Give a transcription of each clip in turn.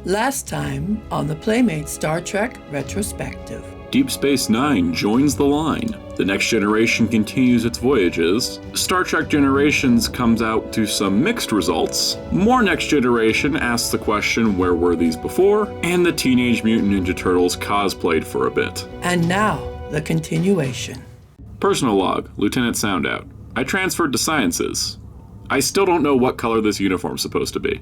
Last time on the Playmates Star Trek Retrospective. Deep Space Nine joins the line. The Next Generation continues its voyages. Star Trek Generations comes out to some mixed results. More Next Generation asks the question, where were these before? And the Teenage Mutant Ninja Turtles cosplayed for a bit. And now, the continuation. Personal log, Lieutenant Soundout. I transferred to Sciences. I still don't know what color this uniform's supposed to be.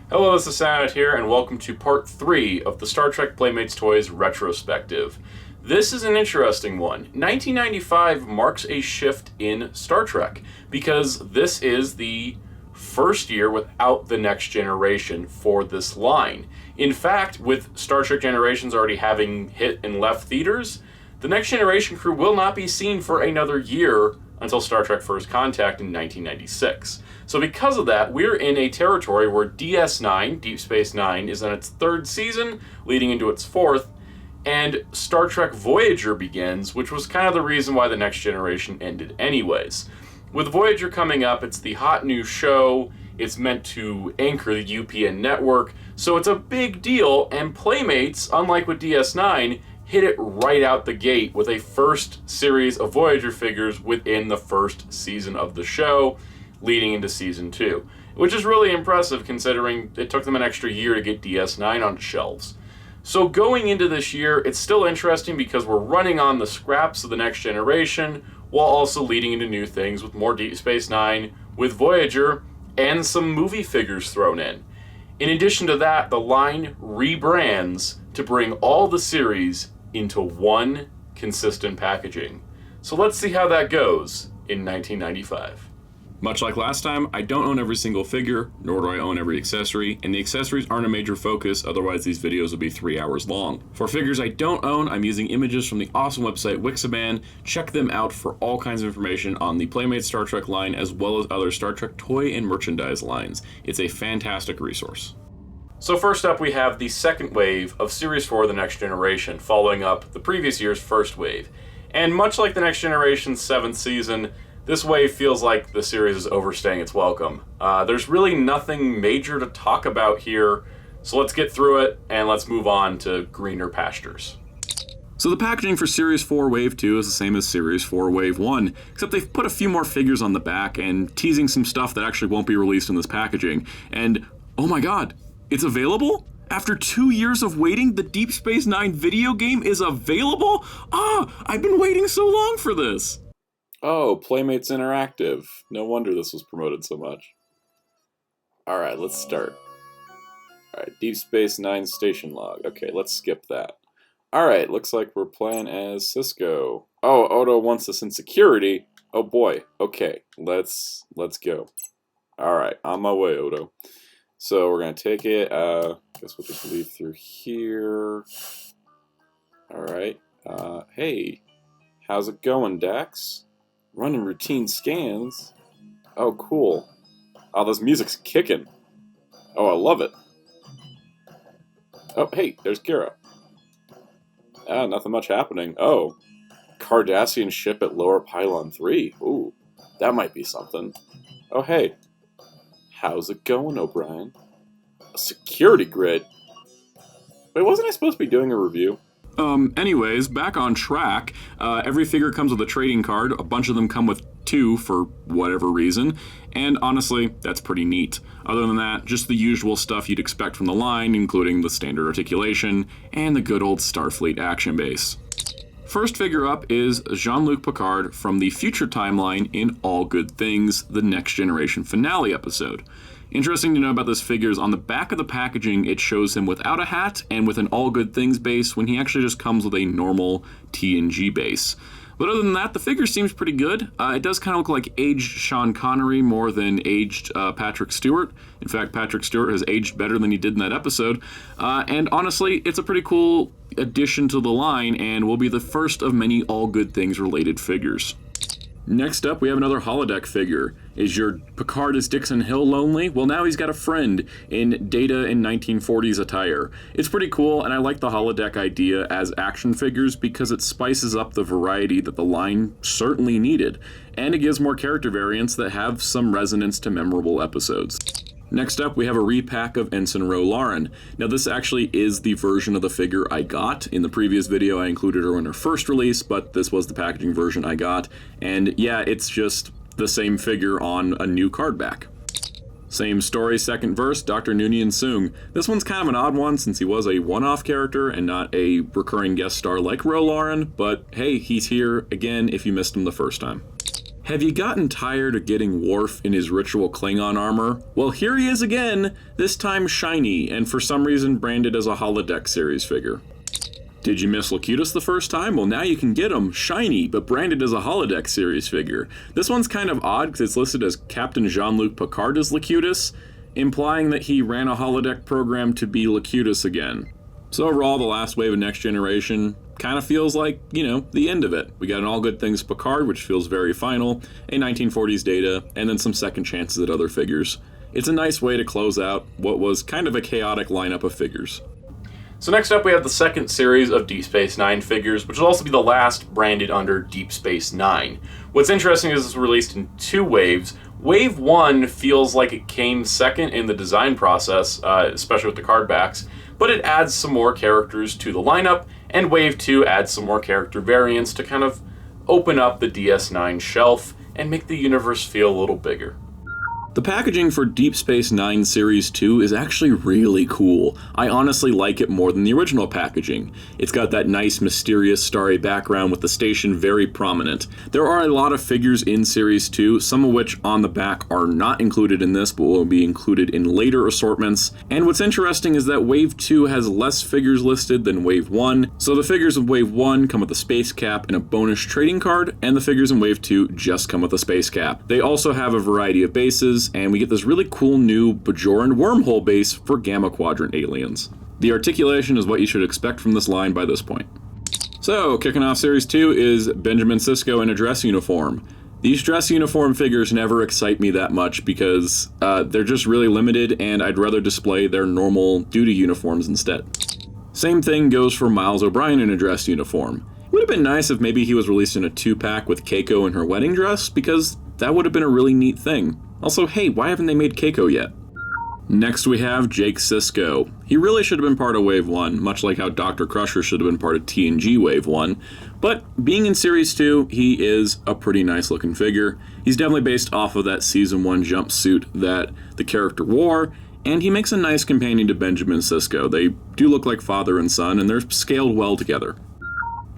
Hello, this is Soundout here, and welcome to part 3 of the Star Trek Playmates Toys Retrospective. This is an interesting one. 1995 marks a shift in Star Trek, because this is the first year without the Next Generation for this line. In fact, with Star Trek Generations already having hit and left theaters, the Next Generation crew will not be seen for another year until Star Trek First Contact in 1996. So because of that, we're in a territory where DS9, Deep Space Nine, is in its third season, leading into its fourth, and Star Trek Voyager begins, which was kind of the reason why the Next Generation ended anyways. With Voyager coming up, it's the hot new show, it's meant to anchor the UPN network, so it's a big deal, and Playmates, unlike with DS9, hit it right out the gate with a first series of Voyager figures within the first season of the show, leading into season 2, which is really impressive considering it took them an extra year to get DS9 on shelves. So going into this year, it's still interesting because we're running on the scraps of the Next Generation while also leading into new things with more Deep Space Nine, with Voyager, and some movie figures thrown in. In addition to that, the line rebrands to bring all the series into one consistent packaging. So let's see how that goes in 1995. Much like last time, I don't own every single figure, nor do I own every accessory, and the accessories aren't a major focus, otherwise these videos would be 3 hours long. For figures I don't own, I'm using images from the awesome website Wixaban. Check them out for all kinds of information on the Playmates Star Trek line, as well as other Star Trek toy and merchandise lines. It's a fantastic resource. So first up, we have the second wave of Series 4 The Next Generation, following up the previous year's first wave. And much like The Next Generation's 7th season, this wave feels like the series is overstaying its welcome. There's really nothing major to talk about here, so let's get through it and let's move on to greener pastures. So the packaging for Series 4 Wave 2 is the same as Series 4 Wave 1, except they've put a few more figures on the back and teasing some stuff that actually won't be released in this packaging. And, oh my god, it's available? After 2 years of waiting, the Deep Space Nine video game is available? I've been waiting so long for this! Oh, Playmates Interactive. No wonder this was promoted so much. Alright, let's start. Alright, Deep Space Nine station log. Okay, let's skip that. Alright, looks like we're playing as Cisco. Oh, Odo wants us in security. Oh boy. Okay, let's go. Alright, on my way, Odo. So we're gonna take it, guess we'll just leave through here. Alright, hey, how's it going, Dax? Running routine scans? Oh, cool. Oh, this music's kicking. Oh, I love it. Oh, hey, there's Kira. Nothing much happening. Oh, Cardassian ship at Lower Pylon 3. Ooh, that might be something. Oh, hey. How's it going, O'Brien? A security grid? Wait, wasn't I supposed to be doing a review? Anyways, back on track, every figure comes with a trading card, a bunch of them come with 2 for whatever reason, and honestly, that's pretty neat. Other than that, just the usual stuff you'd expect from the line, including the standard articulation, and the good old Starfleet action base. First figure up is Jean-Luc Picard from the future timeline in All Good Things, the Next Generation finale episode. Interesting to know about this figure is on the back of the packaging it shows him without a hat and with an All Good Things base when he actually just comes with a normal TNG base. But other than that, the figure seems pretty good. It does kind of look like aged Sean Connery more than aged Patrick Stewart. In fact, Patrick Stewart has aged better than he did in that episode. And honestly, it's a pretty cool addition to the line and will be the first of many All Good Things related figures. Next up, we have another holodeck figure. Is your Picard as Dixon Hill lonely? Well, now he's got a friend in Data in 1940s attire. It's pretty cool, and I like the holodeck idea as action figures because it spices up the variety that the line certainly needed, and it gives more character variants that have some resonance to memorable episodes. Next up, we have a repack of Ensign Ro Lauren. Now, this actually is the version of the figure I got. In the previous video, I included her in her first release, but this was the packaging version I got. And yeah, it's just the same figure on a new card back. Same story, second verse, Dr. Noonien Soong. This one's kind of an odd one since he was a one-off character and not a recurring guest star like Ro Lauren, but hey, he's here again if you missed him the first time. Have you gotten tired of getting Worf in his ritual Klingon armor? Well, here he is again, this time shiny, and for some reason branded as a holodeck series figure. Did you miss Locutus the first time? Well, now you can get him shiny, but branded as a holodeck series figure. This one's kind of odd because it's listed as Captain Jean-Luc Picard as Locutus, implying that he ran a holodeck program to be Locutus again. So overall, the last wave of Next Generation kind of feels like, the end of it. We got an All Good Things Picard, which feels very final, a 1940s Data, and then some second chances at other figures. It's a nice way to close out what was kind of a chaotic lineup of figures. So next up we have the second series of Deep Space Nine figures, which will also be the last branded under Deep Space Nine. What's interesting is it's released in two waves. Wave 1 feels like it came second in the design process, especially with the card backs, but it adds some more characters to the lineup, and Wave 2 adds some more character variants to kind of open up the DS9 shelf and make the universe feel a little bigger. The packaging for Deep Space Nine Series 2 is actually really cool. I honestly like it more than the original packaging. It's got that nice, mysterious, starry background with the station very prominent. There are a lot of figures in Series 2, some of which on the back are not included in this, but will be included in later assortments. And what's interesting is that Wave 2 has less figures listed than Wave 1, so the figures of Wave 1 come with a space cap and a bonus trading card, and the figures in Wave 2 just come with a space cap. They also have a variety of bases, and we get this really cool new Bajoran wormhole base for Gamma Quadrant aliens. The articulation is what you should expect from this line by this point. So, kicking off Series 2 is Benjamin Sisko in a dress uniform. These dress uniform figures never excite me that much because they're just really limited, and I'd rather display their normal duty uniforms instead. Same thing goes for Miles O'Brien in a dress uniform. It would have been nice if maybe he was released in a 2-pack with Keiko in her wedding dress, because that would have been a really neat thing. Also, hey, why haven't they made Keiko yet? Next we have Jake Sisko. He really should have been part of Wave 1, much like how Dr. Crusher should have been part of TNG Wave 1. But being in Series 2, he is a pretty nice looking figure. He's definitely based off of that Season 1 jumpsuit that the character wore, and he makes a nice companion to Benjamin Sisko. They do look like father and son, and they're scaled well together.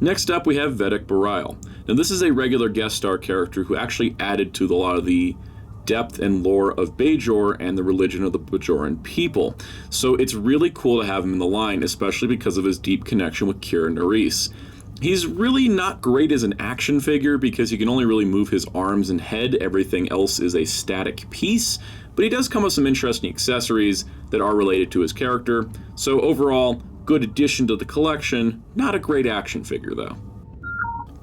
Next up we have Vedek Bareil. Now this is a regular guest star character who actually added to a lot of the depth and lore of Bajor and the religion of the Bajoran people. So it's really cool to have him in the line, especially because of his deep connection with Kira Nerys. He's really not great as an action figure because he can only really move his arms and head. Everything else is a static piece, but he does come with some interesting accessories that are related to his character. So overall, good addition to the collection, not a great action figure though.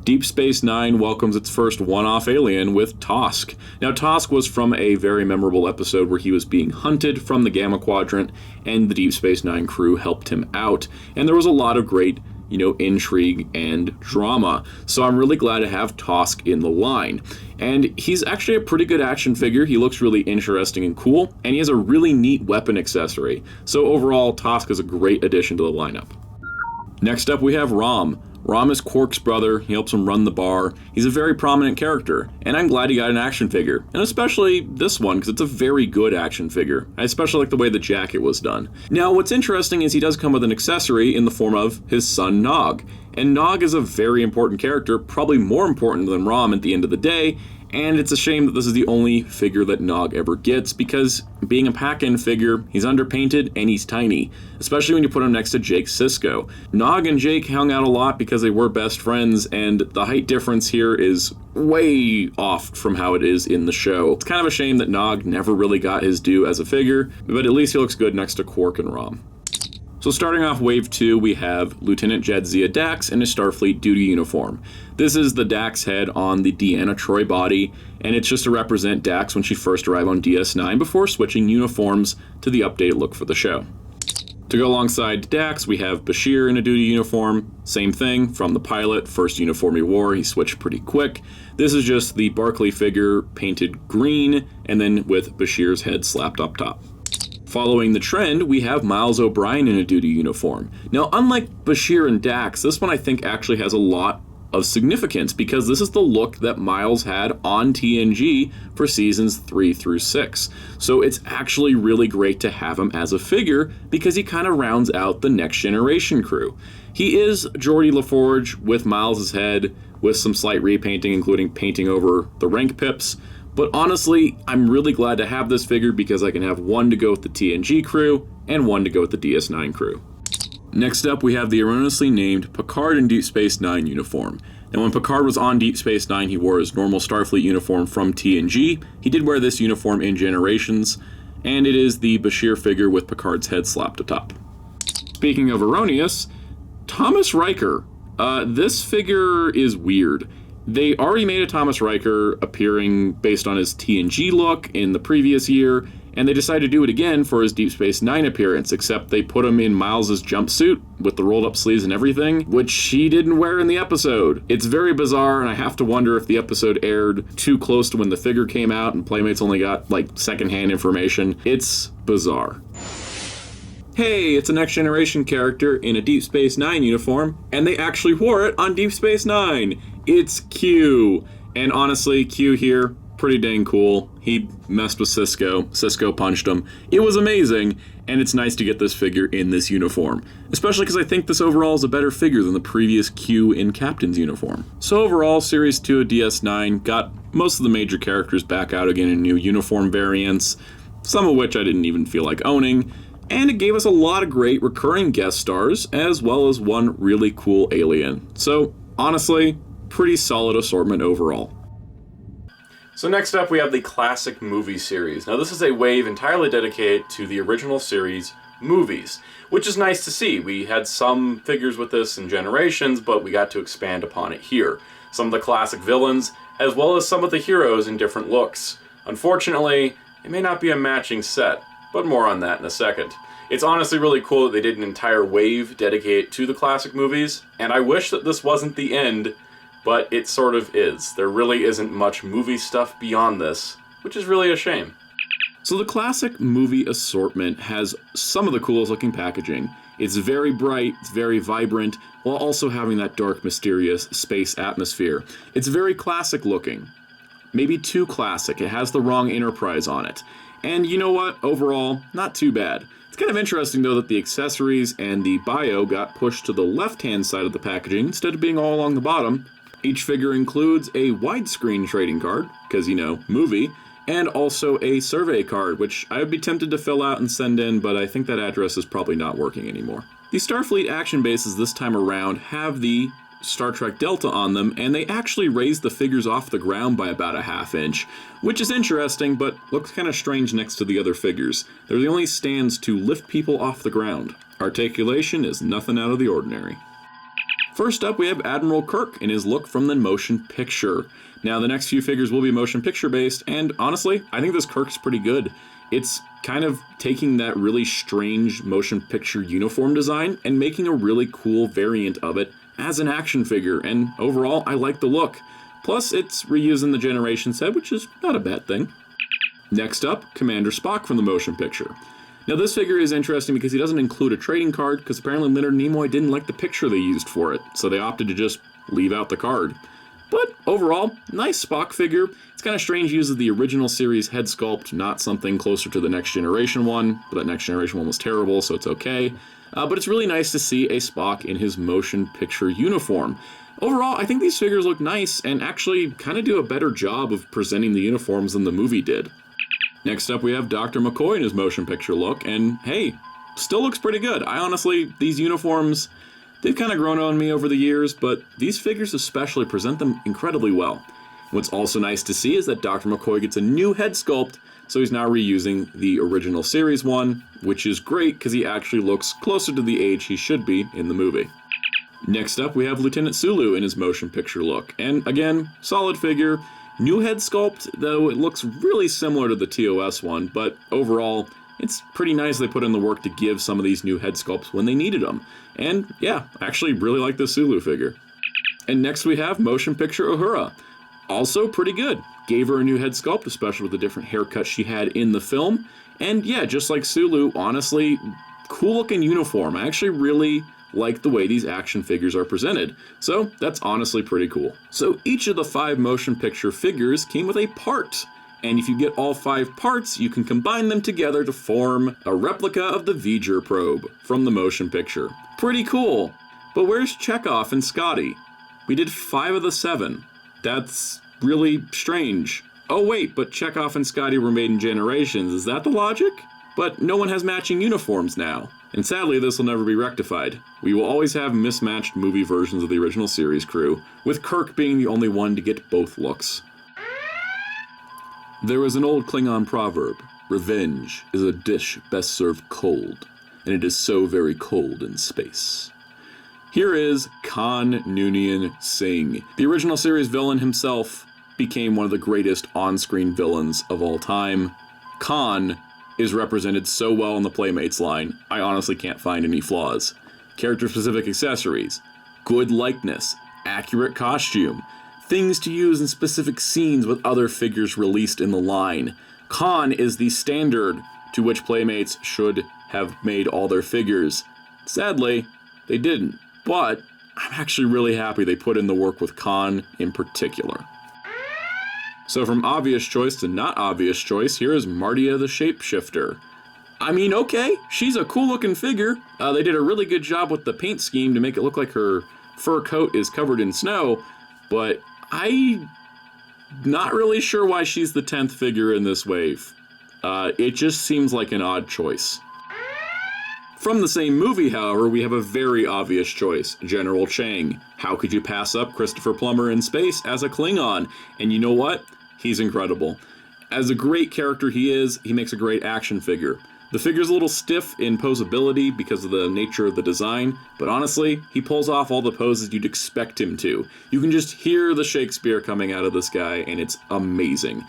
Deep Space Nine welcomes its first one-off alien with Tosk. Now, Tosk was from a very memorable episode where he was being hunted from the Gamma Quadrant, and the Deep Space Nine crew helped him out. And there was a lot of great, intrigue and drama. So I'm really glad to have Tosk in the line. And he's actually a pretty good action figure. He looks really interesting and cool, and he has a really neat weapon accessory. So overall, Tosk is a great addition to the lineup. Next up, we have Rom. Rom is Quark's brother. He helps him run the bar. He's a very prominent character, and I'm glad he got an action figure, and especially this one because it's a very good action figure. I especially like the way the jacket was done. Now, what's interesting is he does come with an accessory in the form of his son Nog, and Nog is a very important character, probably more important than Rom at the end of the day. And it's a shame that this is the only figure that Nog ever gets, because being a pack-in figure, he's underpainted and he's tiny, especially when you put him next to Jake Sisko. Nog and Jake hung out a lot because they were best friends, and the height difference here is way off from how it is in the show. It's kind of a shame that Nog never really got his due as a figure, but at least he looks good next to Quark and Rom. So starting off Wave 2, we have Lieutenant Jadzia Dax in his Starfleet duty uniform. This is the Dax head on the Deanna Troi body, and it's just to represent Dax when she first arrived on DS9 before switching uniforms to the updated look for the show. To go alongside Dax, we have Bashir in a duty uniform. Same thing from the pilot, first uniform he wore, he switched pretty quick. This is just the Barclay figure painted green, and then with Bashir's head slapped up top. Following the trend, we have Miles O'Brien in a duty uniform. Now, unlike Bashir and Dax, this one I think actually has a lot of significance because this is the look that Miles had on TNG for seasons 3 through 6. So it's actually really great to have him as a figure because he kind of rounds out the Next Generation crew. He is Geordi LaForge with Miles' head with some slight repainting, including painting over the rank pips. But honestly, I'm really glad to have this figure because I can have one to go with the TNG crew and one to go with the DS9 crew. Next up, we have the erroneously named Picard in Deep Space Nine uniform. Now, when Picard was on Deep Space Nine, he wore his normal Starfleet uniform from TNG. He did wear this uniform in Generations, and it is the Bashir figure with Picard's head slapped atop. Speaking of erroneous, Thomas Riker. This figure is weird. They already made a Thomas Riker appearing based on his TNG look in the previous year, and they decided to do it again for his Deep Space Nine appearance, except they put him in Miles' jumpsuit with the rolled up sleeves and everything, which he didn't wear in the episode. It's very bizarre, and I have to wonder if the episode aired too close to when the figure came out and Playmates only got, secondhand information. It's bizarre. Hey, it's a Next Generation character in a Deep Space Nine uniform, and they actually wore it on Deep Space Nine. It's Q. And honestly, Q here, pretty dang cool. He messed with Cisco. Cisco punched him. It was amazing, and it's nice to get this figure in this uniform. Especially because I think this overall is a better figure than the previous Q in Captain's uniform. So overall, Series 2 of DS9 got most of the major characters back out again in new uniform variants, some of which I didn't even feel like owning. And it gave us a lot of great recurring guest stars, as well as one really cool alien. So, honestly, pretty solid assortment overall. So next up we have the Classic Movie Series. Now this is a wave entirely dedicated to the original series movies, which is nice to see. We had some figures with this in Generations, but we got to expand upon it here. Some of the classic villains, as well as some of the heroes in different looks. Unfortunately, it may not be a matching set, but more on that in a second. It's honestly really cool that they did an entire wave dedicated to the classic movies, and I wish that this wasn't the end, but it sort of is. There really isn't much movie stuff beyond this, which is really a shame. So the classic movie assortment has some of the coolest looking packaging. It's very bright, it's very vibrant, while also having that dark, mysterious space atmosphere. It's very classic looking. Maybe too classic. It has the wrong Enterprise on it. And you know what? Overall, not too bad. It's kind of interesting, though, that the accessories and the bio got pushed to the left-hand side of the packaging instead of being all along the bottom. Each figure includes a widescreen trading card, because, movie, and also a survey card, which I would be tempted to fill out and send in, but I think that address is probably not working anymore. The Starfleet action bases this time around have the Star Trek Delta on them, and they actually raised the figures off the ground by about a ½ inch, which is interesting, but looks kind of strange next to the other figures. They're the only stands to lift people off the ground. Articulation is nothing out of the ordinary. First up, we have Admiral Kirk in his look from the motion picture. Now, the next few figures will be motion picture based, and honestly, I think this Kirk's pretty good. It's kind of taking that really strange motion picture uniform design and making a really cool variant of it as an action figure, and overall, I like the look. Plus, it's reusing the Generations set, which is not a bad thing. Next up, Commander Spock from the motion picture. Now, this figure is interesting because he doesn't include a trading card, because apparently Leonard Nimoy didn't like the picture they used for it, so they opted to just leave out the card. But overall, nice Spock figure. It's kind of strange use of the original series head sculpt, not something closer to the Next Generation one, but that Next Generation one was terrible, so it's okay. But it's really nice to see a Spock in his motion picture uniform. Overall, I think these figures look nice and actually kind of do a better job of presenting the uniforms than the movie did. Next up, we have Dr. McCoy in his motion picture look, and hey, still looks pretty good. These uniforms, they've kind of grown on me over the years, but these figures especially present them incredibly well. What's also nice to see is that Dr. McCoy gets a new head sculpt, so he's now reusing the original series one, which is great because he actually looks closer to the age he should be in the movie. Next up, we have Lieutenant Sulu in his motion picture look, and again, solid figure. New head sculpt, though it looks really similar to the TOS one, but overall, it's pretty nice they put in the work to give some of these new head sculpts when they needed them. And yeah, I actually really like this Sulu figure. And next we have motion picture Uhura. Also pretty good. Gave her a new head sculpt, especially with the different haircut she had in the film. And yeah, just like Sulu, honestly, cool looking uniform. I actually really like the way these action figures are presented. So that's honestly pretty cool. So each of the 5 motion picture figures came with a part. And if you get all 5 parts, you can combine them together to form a replica of the Voyager probe from the motion picture. Pretty cool. But where's Chekhov and Scotty? We did 5 of the 7. That's really strange. Oh wait, but Chekhov and Scotty were made in Generations. Is that the logic? But no one has matching uniforms now. And sadly, this will never be rectified. We will always have mismatched movie versions of the original series crew, with Kirk being the only one to get both looks. There is an old Klingon proverb, revenge is a dish best served cold, and it is so very cold in space. Here is Khan Noonien Singh. The original series villain himself became one of the greatest on-screen villains of all time. Khan is represented so well in the Playmates line, I honestly can't find any flaws. Character-specific accessories, good likeness, accurate costume, things to use in specific scenes with other figures released in the line. Khan is the standard to which Playmates should have made all their figures. Sadly, they didn't, but I'm actually really happy they put in the work with Khan in particular. So from obvious choice to not obvious choice, here is Martia the Shapeshifter. I mean, okay, she's a cool looking figure. They did a really good job with the paint scheme to make it look like her fur coat is covered in snow, but I'm not really sure why she's the 10th figure in this wave. It just seems like an odd choice. From the same movie, however, we have a very obvious choice, General Chang. How could you pass up Christopher Plummer in space as a Klingon? And you know what? He's incredible. As a great character he makes a great action figure. The figure's a little stiff in posability because of the nature of the design, but honestly, he pulls off all the poses you'd expect him to. You can just hear the Shakespeare coming out of this guy, and it's amazing.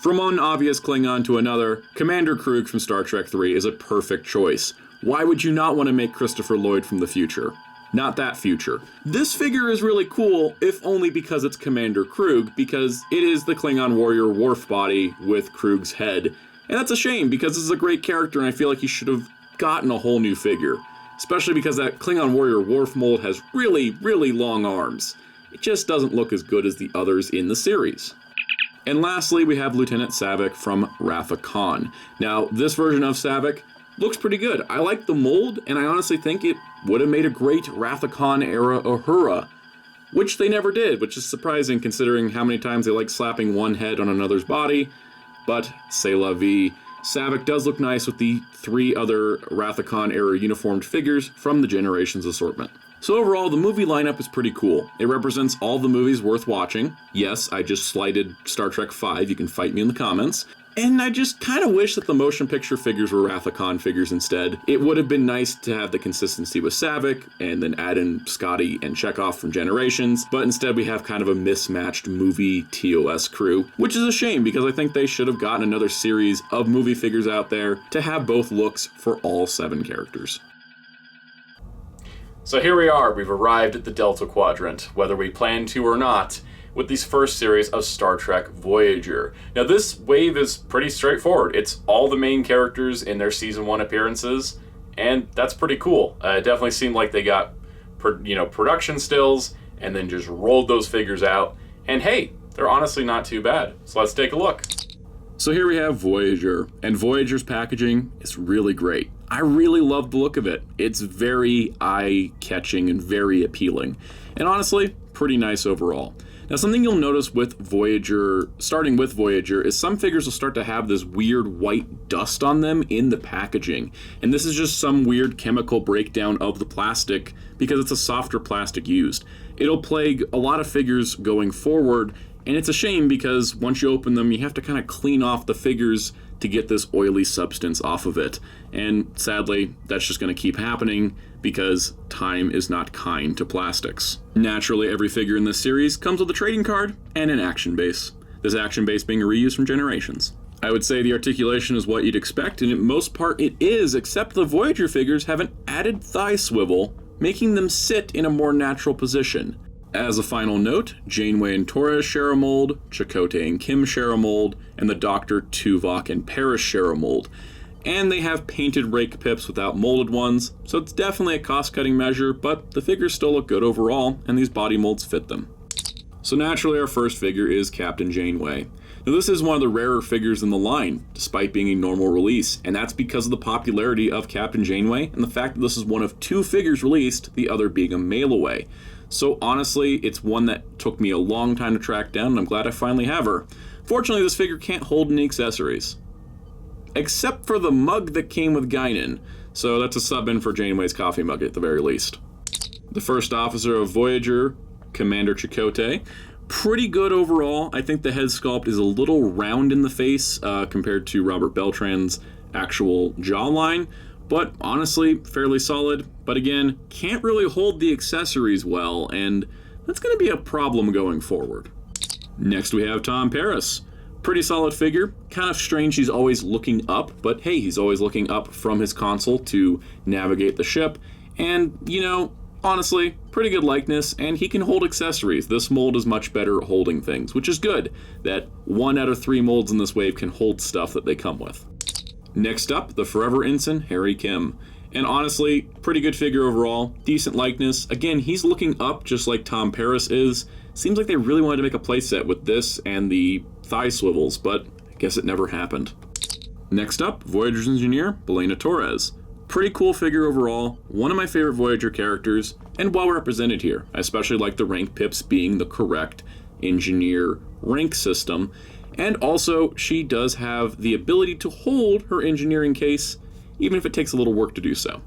From one obvious Klingon to another, Commander Krug from Star Trek III is a perfect choice. Why would you not want to make Christopher Lloyd from the future? Not that future. This figure is really cool, if only because it's Commander Krug, because it is the Klingon warrior Worf body with Krug's head. And that's a shame, because this is a great character and I feel like he should have gotten a whole new figure. Especially because that Klingon warrior Worf mold has really, really long arms. It just doesn't look as good as the others in the series. And lastly, we have Lieutenant Saavik from Wrath of Khan. Now, this version of Saavik looks pretty good. I like the mold, and I honestly think it would have made a great Wrath of Khan era Uhura, which they never did, which is surprising considering how many times they like slapping one head on another's body. But c'est la vie. Saavik does look nice with the 3 other Wrath of Khan era uniformed figures from the Generations assortment. So overall, the movie lineup is pretty cool. It represents all the movies worth watching. Yes, I just slighted Star Trek V, you can fight me in the comments. And I just kind of wish that the motion picture figures were Wrath of Khan figures instead. It would have been nice to have the consistency with Saavik, and then add in Scotty and Chekhov from Generations, but instead we have kind of a mismatched movie TOS crew, which is a shame because I think they should have gotten another series of movie figures out there to have both looks for all 7 characters. So here we are, we've arrived at the Delta Quadrant, whether we plan to or not, with these first series of Star Trek Voyager. Now this wave is pretty straightforward. It's all the main characters in their Season 1 appearances, and that's pretty cool. It definitely seemed like they got production stills, and then just rolled those figures out, and hey, they're honestly not too bad. So let's take a look. So here we have Voyager, and Voyager's packaging is really great. I really love the look of it. It's very eye-catching and very appealing, and honestly, pretty nice overall. Now something you'll notice with Voyager, starting with Voyager, is some figures will start to have this weird white dust on them in the packaging. And this is just some weird chemical breakdown of the plastic because it's a softer plastic used. It'll plague a lot of figures going forward, And it's a shame because once you open them, you have to kind of clean off the figures to get this oily substance off of it. And sadly, that's just going to keep happening because time is not kind to plastics. Naturally, every figure in this series comes with a trading card and an action base. This action base being a reuse from Generations. I would say the articulation is what you'd expect, and in most part it is, except the Voyager figures have an added thigh swivel, making them sit in a more natural position. As a final note, Janeway and Torres share a mold, Chakotay and Kim share a mold, and the Doctor, Tuvok, and Paris share a mold. And they have painted rake pips without molded ones, so it's definitely a cost-cutting measure, but the figures still look good overall, and these body molds fit them. So naturally our first figure is Captain Janeway. Now this is one of the rarer figures in the line, despite being a normal release, and that's because of the popularity of Captain Janeway and the fact that this is one of 2 figures released, the other being a mail away. So honestly, it's one that took me a long time to track down, and I'm glad I finally have her. Fortunately, this figure can't hold any accessories. Except for the mug that came with Guinan, so that's a sub-in for Janeway's coffee mug at the very least. The first officer of Voyager, Commander Chakotay. Pretty good overall. I think the head sculpt is a little round in the face compared to Robert Beltran's actual jawline, but honestly, fairly solid. But again, can't really hold the accessories well, and that's going to be a problem going forward. Next we have Tom Paris. Pretty solid figure. Kind of strange he's always looking up, but hey, he's always looking up from his console to navigate the ship, and you know, honestly, pretty good likeness, and he can hold accessories. This mold is much better at holding things, which is good, that 1 out of 3 molds in this wave can hold stuff that they come with. Next up, the Forever Ensign, Harry Kim. And honestly, pretty good figure overall, decent likeness. Again, he's looking up just like Tom Paris is. Seems like they really wanted to make a playset with this and the thigh swivels, but I guess it never happened. Next up, Voyager's engineer, Belena Torres. Pretty cool figure overall, one of my favorite Voyager characters, and well represented here. I especially like the rank pips being the correct engineer rank system, and also she does have the ability to hold her engineering case, even if it takes a little work to do so.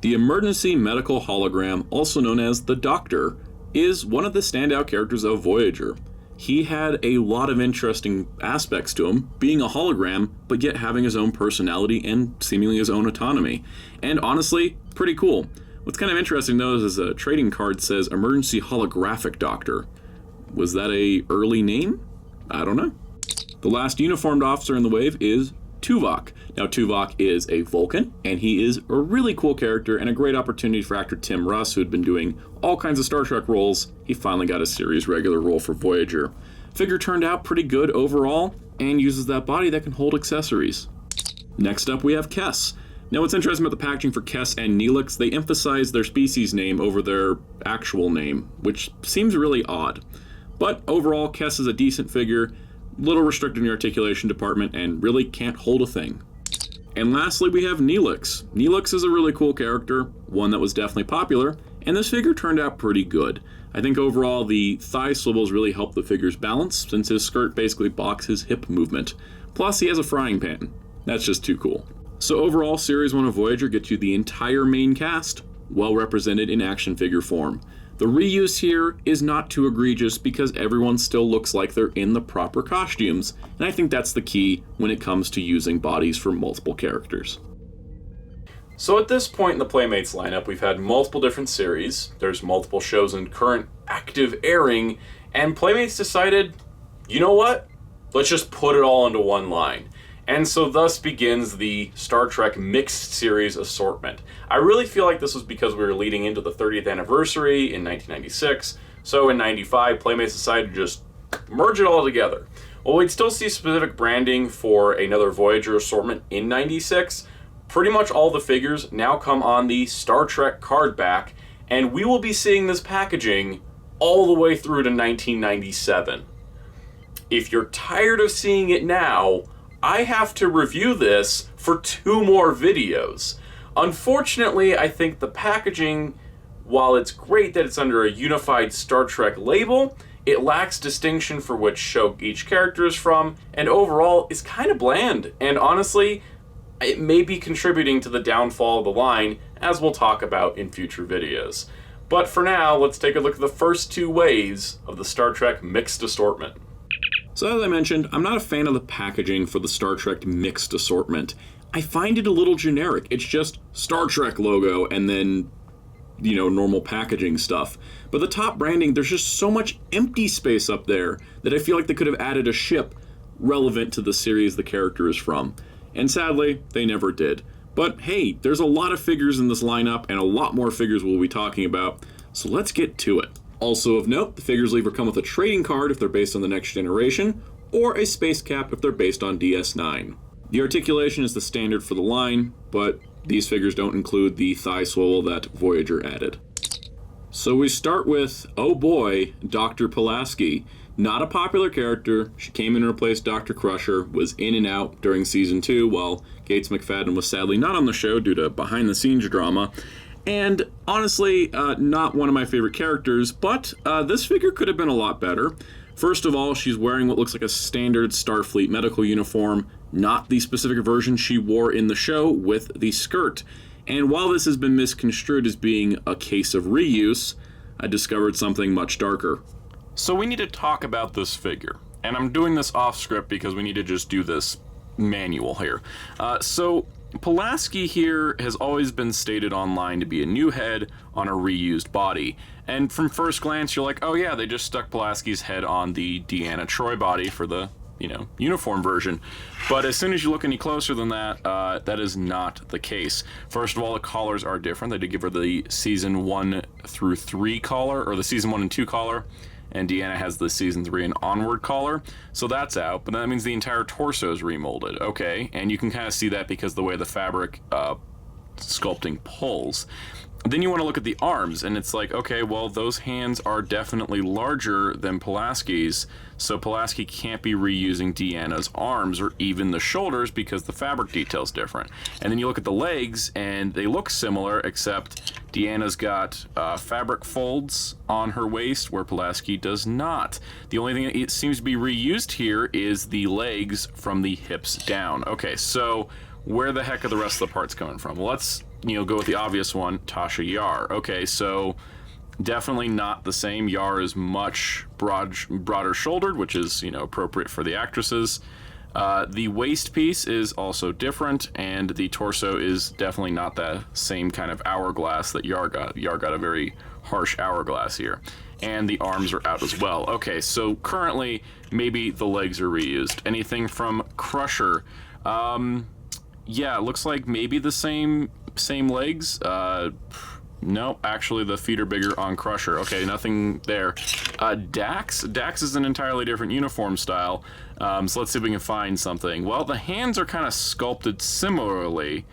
The emergency medical hologram, also known as the Doctor, is one of the standout characters of Voyager. He had a lot of interesting aspects to him, being a hologram, but yet having his own personality and seemingly his own autonomy. And honestly, pretty cool. What's kind of interesting though is a trading card says Emergency Holographic Doctor. Was that a early name? I don't know. The last uniformed officer in the wave is Tuvok. Now Tuvok is a Vulcan, and he is a really cool character and a great opportunity for actor Tim Russ, who had been doing all kinds of Star Trek roles. He finally got a series regular role for Voyager. Figure turned out pretty good overall, and uses that body that can hold accessories. Next up we have Kes. Now what's interesting about the packaging for Kes and Neelix, they emphasize their species name over their actual name, which seems really odd. But overall, Kes is a decent figure, little restricted in the articulation department, and really can't hold a thing. And lastly, we have Neelix. Neelix is a really cool character, one that was definitely popular, and this figure turned out pretty good. I think overall the thigh swivels really help the figure's balance, since his skirt basically blocks his hip movement. Plus, he has a frying pan. That's just too cool. So overall, Series 1 of Voyager gets you the entire main cast, well represented in action figure form. The reuse here is not too egregious because everyone still looks like they're in the proper costumes, and I think that's the key when it comes to using bodies for multiple characters. So at this point in the Playmates lineup, we've had multiple different series, there's multiple shows in current active airing, and Playmates decided, you know what? Let's just put it all into one line. And so thus begins the Star Trek Mixed Series assortment. I really feel like this was because we were leading into the 30th anniversary in 1996, so in 95, Playmates decided to just merge it all together. While we'd still see specific branding for another Voyager assortment in 96, pretty much all the figures now come on the Star Trek card back, and we will be seeing this packaging all the way through to 1997. If you're tired of seeing it now, I have to review this for 2 more videos. Unfortunately, I think the packaging, while it's great that it's under a unified Star Trek label, it lacks distinction for which show each character is from, and overall is kind of bland. And honestly, it may be contributing to the downfall of the line, as we'll talk about in future videos. But for now, let's take a look at the first 2 waves of the Star Trek Mixed Assortment. So as I mentioned, I'm not a fan of the packaging for the Star Trek mixed assortment. I find it a little generic. It's just Star Trek logo and then, normal packaging stuff. But the top branding, there's just so much empty space up there that I feel like they could have added a ship relevant to the series the character is from. And sadly, they never did. But hey, there's a lot of figures in this lineup and a lot more figures we'll be talking about, so let's get to it. Also of note, the figures either come with a trading card if they're based on the Next Generation, or a space cap if they're based on DS9. The articulation is the standard for the line, but these figures don't include the thigh swivel that Voyager added. So we start with, oh boy, Dr. Pulaski. Not a popular character. She came in to replace Dr. Crusher, was in and out during Season 2, while Gates McFadden was sadly not on the show due to behind-the-scenes drama. And honestly, not one of my favorite characters, but this figure could have been a lot better. First of all, she's wearing what looks like a standard Starfleet medical uniform, not the specific version she wore in the show with the skirt. And while this has been misconstrued as being a case of reuse, I discovered something much darker. So we need to talk about this figure, and I'm doing this off script because we need to just do this manual here. So Pulaski here has always been stated online to be a new head on a reused body. And from first glance, you're like, oh yeah, they just stuck Pulaski's head on the Deanna Troi body for the, uniform version. But as soon as you look any closer than that, that is not the case. First of all, the collars are different. They did give her the Season 1 through 3 collar, or the Season 1 and 2 collar. And Deanna has the Season 3 and onward collar, so that's out, but that means the entire torso is remolded, okay? And you can kind of see that because the way the fabric sculpting pulls. Then you want to look at the arms, and it's like, okay, well, those hands are definitely larger than Pulaski's, so Pulaski can't be reusing Deanna's arms or even the shoulders because the fabric detail's different. And then you look at the legs, and they look similar, except Deanna's got fabric folds on her waist, where Pulaski does not. The only thing that seems to be reused here is the legs from the hips down. Okay, so where the heck are the rest of the parts coming from? Well, let's go with the obvious one, Tasha Yar. Okay, so definitely not the same. Yar is much broader shouldered, which is, appropriate for the actresses. The waist piece is also different, and the torso is definitely not the same kind of hourglass that Yar got. Yar got a very harsh hourglass here. And the arms are out as well. Okay, so currently, maybe the legs are reused. Anything from Crusher? Yeah, it looks like maybe the same legs. No, actually the feet are bigger on Crusher. Okay, nothing there. Dax is an entirely different uniform style. So let's see if we can find something. Well, the hands are kind of sculpted similarly,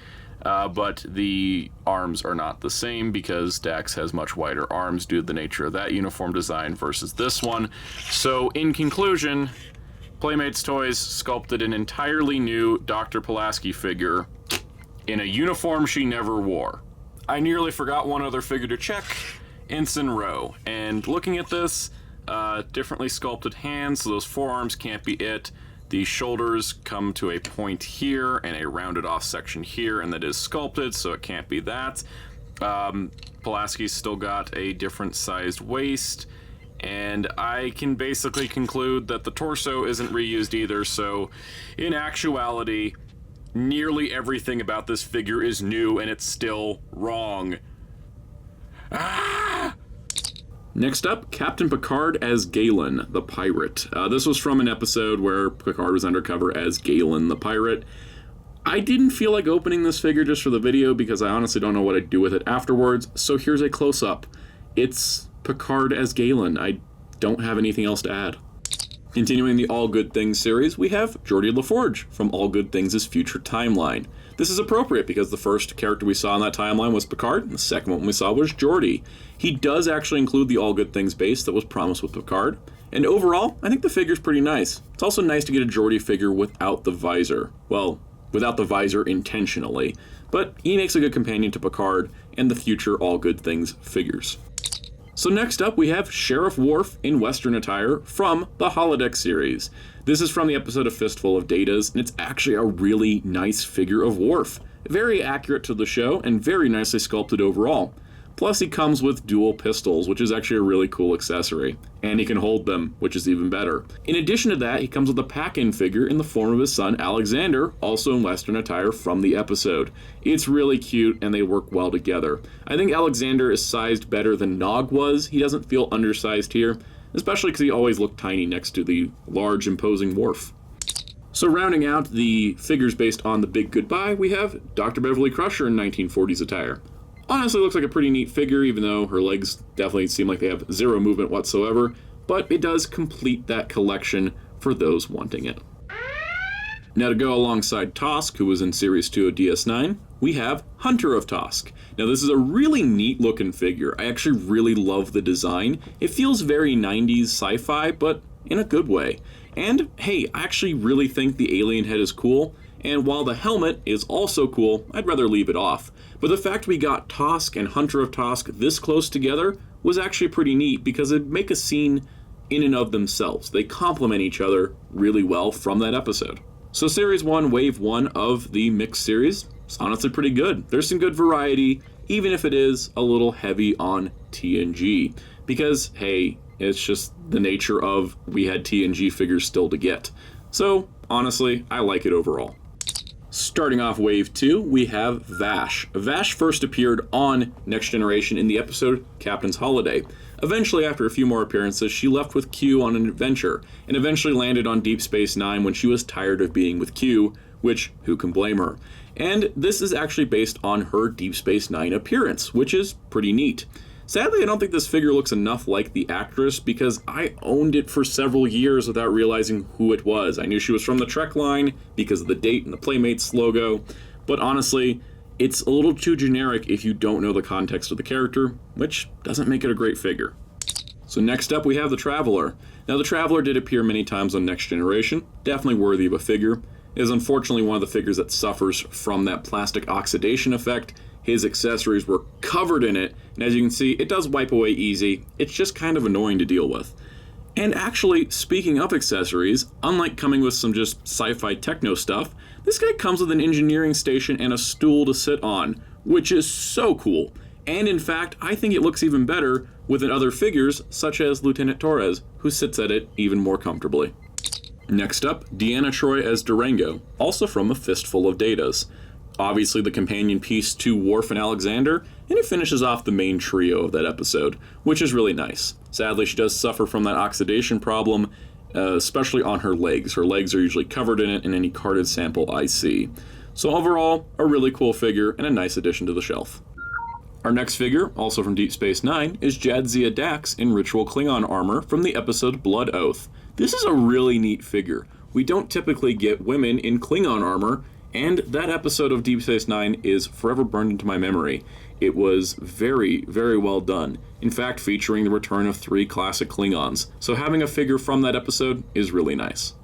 but the arms are not the same because Dax has much wider arms due to the nature of that uniform design versus this one. So in conclusion, Playmates Toys sculpted an entirely new Dr. Pulaski figure in a uniform she never wore. I nearly forgot one other figure to check, Ensign Rowe. And looking at this, differently sculpted hands, so those forearms can't be it. The shoulders come to a point here and a rounded off section here, and that is sculpted, so it can't be that. Pulaski's still got a different sized waist, and I can basically conclude that the torso isn't reused either, so in actuality, nearly everything about this figure is new, and it's still wrong. Ah! Next up, Captain Picard as Galen, the pirate. This was from an episode where Picard was undercover as Galen, the pirate. I didn't feel like opening this figure just for the video because I honestly don't know what I'd do with it afterwards, so here's a close-up. It's Picard as Galen. I don't have anything else to add. Continuing the All Good Things series, we have Geordi LaForge from All Good Things' future timeline. This is appropriate because the first character we saw in that timeline was Picard, and the second one we saw was Geordi. He does actually include the All Good Things base that was promised with Picard, and overall, I think the figure's pretty nice. It's also nice to get a Geordi figure without the visor. Well, without the visor intentionally, but he makes a good companion to Picard and the future All Good Things figures. So next up, we have Sheriff Worf in Western attire from the Holodeck series. This is from the episode A Fistful of Datas, and it's actually a really nice figure of Worf. Very accurate to the show, and very nicely sculpted overall. Plus, he comes with dual pistols, which is actually a really cool accessory. And he can hold them, which is even better. In addition to that, he comes with a pack-in figure in the form of his son, Alexander, also in Western attire from the episode. It's really cute, and they work well together. I think Alexander is sized better than Nog was. He doesn't feel undersized here, especially because he always looked tiny next to the large, imposing Worf. So rounding out the figures based on the Big Goodbye, we have Dr. Beverly Crusher in 1940s attire. Honestly, looks like a pretty neat figure, even though her legs definitely seem like they have zero movement whatsoever, but it does complete that collection for those wanting it. Now to go alongside Tosk, who was in Series 2 of DS9, we have Hunter of Tosk. Now this is a really neat looking figure. I actually really love the design. It feels very 90s sci-fi, but in a good way. And hey, I actually really think the alien head is cool, and while the helmet is also cool, I'd rather leave it off. But the fact we got Tosk and Hunter of Tosk this close together was actually pretty neat because it'd make a scene in and of themselves. They complement each other really well from that episode. So Series 1, Wave 1 of the mixed series is honestly pretty good. There's some good variety, even if it is a little heavy on TNG. Because, hey, it's just the nature of we had TNG figures still to get. So, honestly, I like it overall. Starting off Wave 2, we have Vash. Vash first appeared on Next Generation in the episode Captain's Holiday. Eventually, after a few more appearances, she left with Q on an adventure, and eventually landed on Deep Space Nine when she was tired of being with Q, which, who can blame her? And this is actually based on her Deep Space Nine appearance, which is pretty neat. Sadly, I don't think this figure looks enough like the actress because I owned it for several years without realizing who it was. I knew she was from the Trek line because of the date and the Playmates logo, but honestly, it's a little too generic if you don't know the context of the character, which doesn't make it a great figure. So next up we have the Traveler. Now the Traveler did appear many times on Next Generation, definitely worthy of a figure. It is unfortunately one of the figures that suffers from that plastic oxidation effect. His accessories were covered in it, and as you can see, it does wipe away easy. It's just kind of annoying to deal with. And actually, speaking of accessories, unlike coming with some just sci-fi techno stuff, this guy comes with an engineering station and a stool to sit on, which is so cool. And in fact, I think it looks even better with other figures, such as Lieutenant Torres, who sits at it even more comfortably. Next up, Deanna Troi as Durango, also from A Fistful of Datas. Obviously the companion piece to Worf and Alexander, and it finishes off the main trio of that episode, which is really nice. Sadly, she does suffer from that oxidation problem, especially on her legs. Her legs are usually covered in it in any carded sample I see. So overall, a really cool figure and a nice addition to the shelf. Our next figure, also from Deep Space Nine, is Jadzia Dax in Ritual Klingon armor from the episode Blood Oath. This is a really neat figure. We don't typically get women in Klingon armor, and that episode of Deep Space Nine is forever burned into my memory. It was very, very well done. In fact, featuring the return of 3 classic Klingons. So having a figure from that episode is really nice.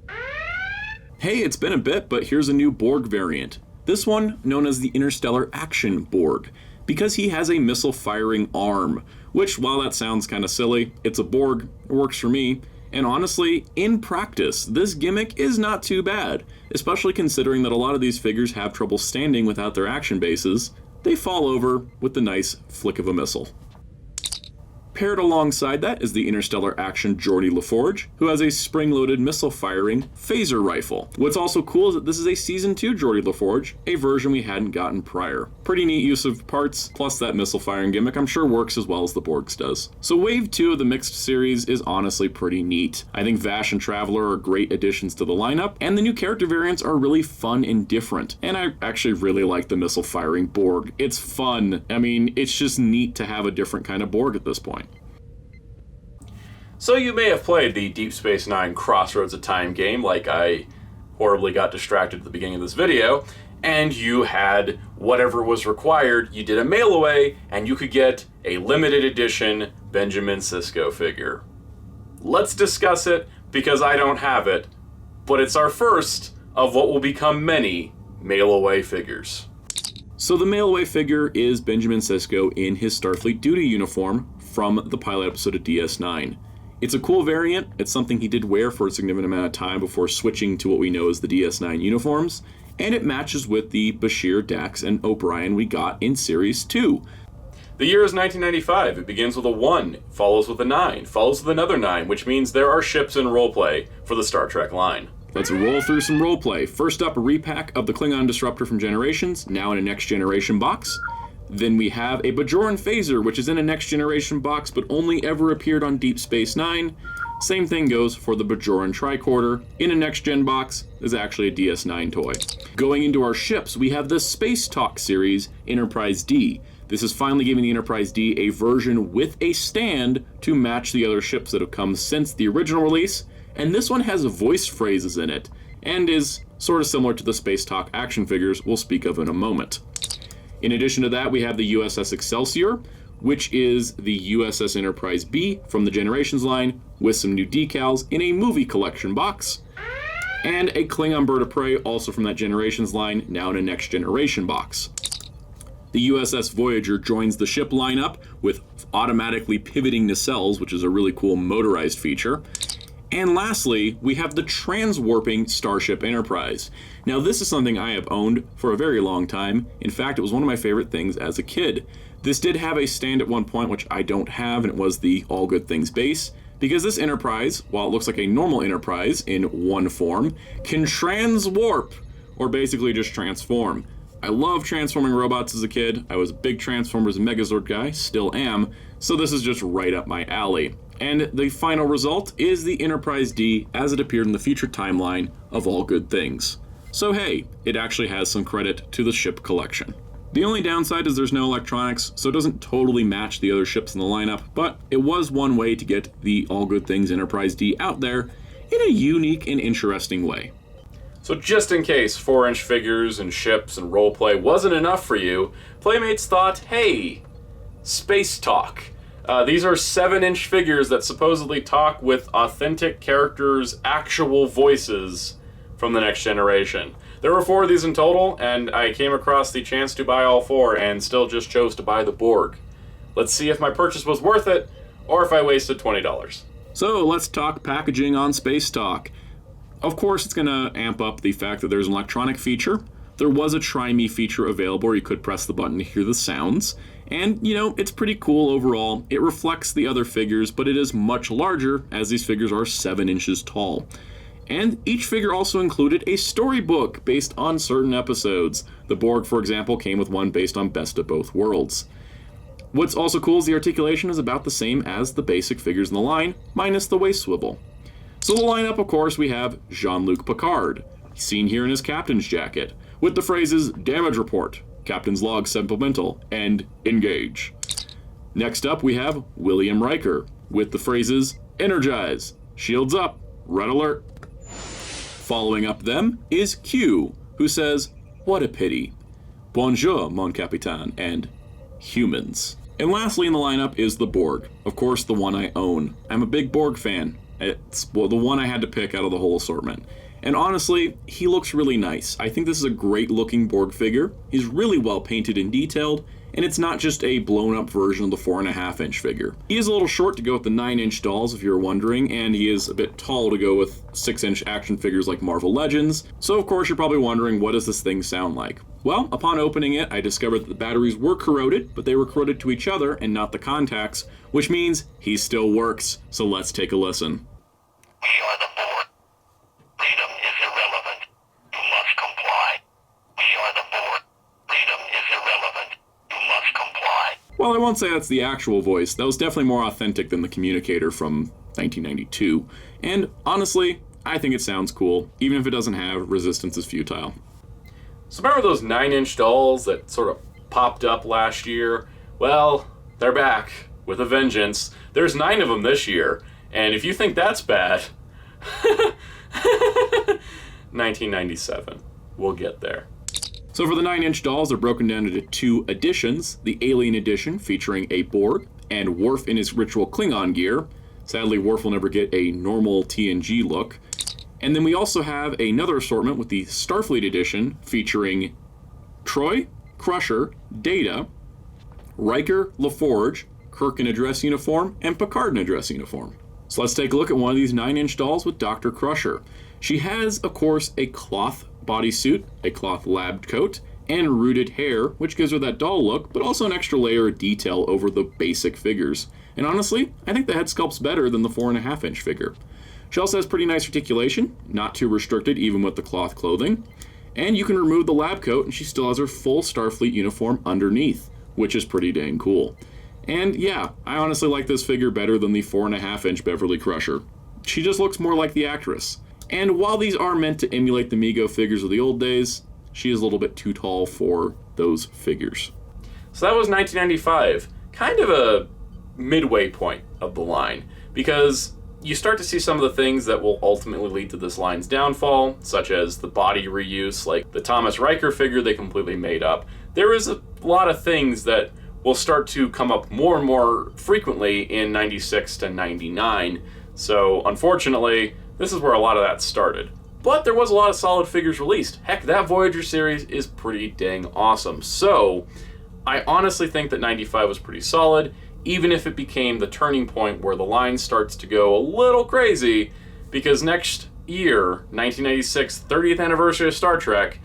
Hey, it's been a bit, but here's a new Borg variant. This one known as the Interstellar Action Borg, because he has a missile-firing arm, which, while that sounds kind of silly, it's a Borg, it works for me. And honestly, in practice, this gimmick is not too bad, especially considering that a lot of these figures have trouble standing without their action bases. They fall over with the nice flick of a missile. Paired alongside that is the Interstellar Action Geordi LaForge, who has a spring-loaded missile-firing phaser rifle. What's also cool is that this is a Season 2 Geordi LaForge, a version we hadn't gotten prior. Pretty neat use of parts, plus that missile-firing gimmick I'm sure works as well as the Borg's does. So Wave 2 of the mixed series is honestly pretty neat. I think Vash and Traveler are great additions to the lineup, and the new character variants are really fun and different. And I actually really like the missile-firing Borg. It's fun. I mean, it's just neat to have a different kind of Borg at this point. So you may have played the Deep Space Nine Crossroads of Time game, like I horribly got distracted at the beginning of this video, and you had whatever was required. You did a mail away, and you could get a limited edition Benjamin Sisko figure. Let's discuss it, because I don't have it, but it's our first of what will become many mail-away figures. So the mail-away figure is Benjamin Sisko in his Starfleet duty uniform from the pilot episode of DS9. It's a cool variant. It's something he did wear for a significant amount of time before switching to what we know as the DS9 uniforms, and it matches with the Bashir, Dax, and O'Brien we got in Series 2. The year is 1995. It begins with a 1, follows with a 9, follows with another 9, which means there are ships in roleplay for the Star Trek line. Let's roll through some roleplay. First up, a repack of the Klingon Disruptor from Generations, now in a Next Generation box. Then we have a Bajoran Phaser, which is in a Next Generation box, but only ever appeared on Deep Space Nine. Same thing goes for the Bajoran Tricorder. In a Next Gen box, is actually a DS9 toy. Going into our ships, we have the Space Talk series, Enterprise D. This is finally giving the Enterprise D a version with a stand to match the other ships that have come since the original release, and this one has voice phrases in it, and is sort of similar to the Space Talk action figures we'll speak of in a moment. In addition to that, we have the USS Excelsior, which is the USS Enterprise B from the Generations line, with some new decals in a movie collection box, and a Klingon Bird of Prey, also from that Generations line, now in a Next Generation box. The USS Voyager joins the ship lineup with automatically pivoting nacelles, which is a really cool motorized feature. And lastly, we have the transwarping Starship Enterprise. Now, this is something I have owned for a very long time. In fact, it was one of my favorite things as a kid. This did have a stand at one point, which I don't have, and it was the All Good Things base, because this Enterprise, while it looks like a normal Enterprise in one form, can transwarp, or basically just transform. I loved transforming robots as a kid. I was a big Transformers and Megazord guy, still am, so this is just right up my alley. And the final result is the Enterprise D as it appeared in the future timeline of All Good Things. So hey, it actually has some credit to the ship collection. The only downside is there's no electronics, so it doesn't totally match the other ships in the lineup, but it was one way to get the All Good Things Enterprise D out there in a unique and interesting way. So just in case 4-inch figures and ships and roleplay wasn't enough for you, Playmates thought, hey, Space Talk. These are 7-inch figures that supposedly talk with authentic characters' actual voices from the Next Generation. There were 4 of these in total, and I came across the chance to buy all 4 and still just chose to buy the Borg. Let's see if my purchase was worth it, or if I wasted $20. So let's talk packaging on Space Talk. Of course, it's going to amp up the fact that there's an electronic feature. There was a Try Me feature available where you could press the button to hear the sounds. And, you know, it's pretty cool overall. It reflects the other figures, but it is much larger, as these figures are 7 inches tall. And each figure also included a storybook based on certain episodes. The Borg, for example, came with one based on Best of Both Worlds. What's also cool is the articulation is about the same as the basic figures in the line, minus the waist swivel. So the lineup, of course, we have Jean-Luc Picard, seen here in his captain's jacket, with the phrases Damage Report, Captain's Log Supplemental, and Engage. Next up, we have William Riker, with the phrases Energize, Shields Up, Red Alert. Following up them is Q, who says, What a pity, Bonjour, mon capitaine, and Humans. And lastly in the lineup is the Borg, of course the one I own. I'm a big Borg fan. It's the one I had to pick out of the whole assortment. And honestly, he looks really nice. I think this is a great looking Borg figure. He's really well painted and detailed, and it's not just a blown up version of the 4.5-inch figure. He is a little short to go with the 9-inch dolls if you're wondering, and he is a bit tall to go with 6-inch action figures like Marvel Legends. So of course you're probably wondering, what does this thing sound like? Well, upon opening it, I discovered that the batteries were corroded, but they were corroded to each other and not the contacts, which means he still works. So let's take a listen. We are the Borg. Freedom is irrelevant. You must comply. We are the Borg. Freedom is irrelevant. You must comply. Well, I won't say that's the actual voice. That was definitely more authentic than the communicator from 1992. And honestly, I think it sounds cool, even if it doesn't have Resistance is Futile. So remember those 9-inch dolls that sort of popped up last year? Well, they're back with a vengeance. There's 9 of them this year. And if you think that's bad, 1997. We'll get there. So for the 9-inch dolls, they're broken down into 2 editions. The Alien Edition, featuring a Borg, and Worf in his ritual Klingon gear. Sadly, Worf will never get a normal TNG look. And then we also have another assortment with the Starfleet Edition, featuring Troy, Crusher, Data, Riker, LaForge, Kirk in a dress uniform, and Picard in a dress uniform. So let's take a look at one of these 9-inch dolls with Dr. Crusher. She has, of course, a cloth bodysuit, a cloth lab coat, and rooted hair, which gives her that doll look, but also an extra layer of detail over the basic figures. And honestly, I think the head sculpt's better than the 4.5-inch figure. She also has pretty nice articulation, not too restricted even with the cloth clothing. And you can remove the lab coat and she still has her full Starfleet uniform underneath, which is pretty dang cool. And yeah, I honestly like this figure better than the 4.5-inch Beverly Crusher. She just looks more like the actress. And while these are meant to emulate the Mego figures of the old days, she is a little bit too tall for those figures. So that was 1995, kind of a midway point of the line, because you start to see some of the things that will ultimately lead to this line's downfall, such as the body reuse, like the Thomas Riker figure they completely made up. There is a lot of things that will start to come up more and more frequently in 96 to 99. So unfortunately, this is where a lot of that started. But there was a lot of solid figures released. Heck, that Voyager series is pretty dang awesome. So I honestly think that 95 was pretty solid, even if it became the turning point where the line starts to go a little crazy, because next year, 1996, 30th anniversary of Star Trek,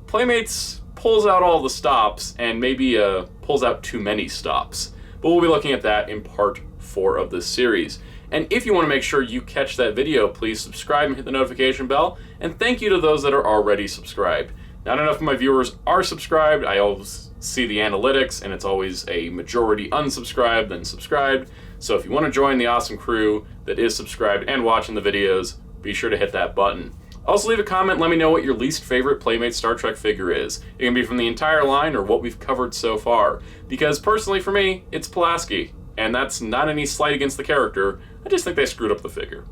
Playmates pulls out all the stops and maybe pulls out too many stops. But we'll be looking at that in part 4 of this series. And if you want to make sure you catch that video, please subscribe and hit the notification bell. And thank you to those that are already subscribed. Not enough of my viewers are subscribed. I always see the analytics, and it's always a majority unsubscribed than subscribed. So if you want to join the awesome crew that is subscribed and watching the videos, be sure to hit that button. Also leave a comment, let me know what your least favorite Playmate Star Trek figure is. It can be from the entire line or what we've covered so far. Because personally for me, it's Pulaski. And that's not any slight against the character, I just think they screwed up the figure.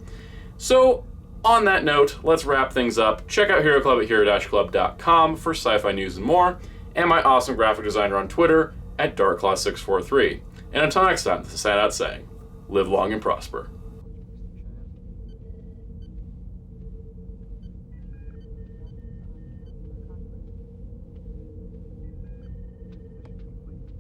So, on that note, let's wrap things up. Check out Hero Club at hero-club.com for sci-fi news and more, and my awesome graphic designer on Twitter at darklaw643. And until next time, this is Soundout saying, live long and prosper.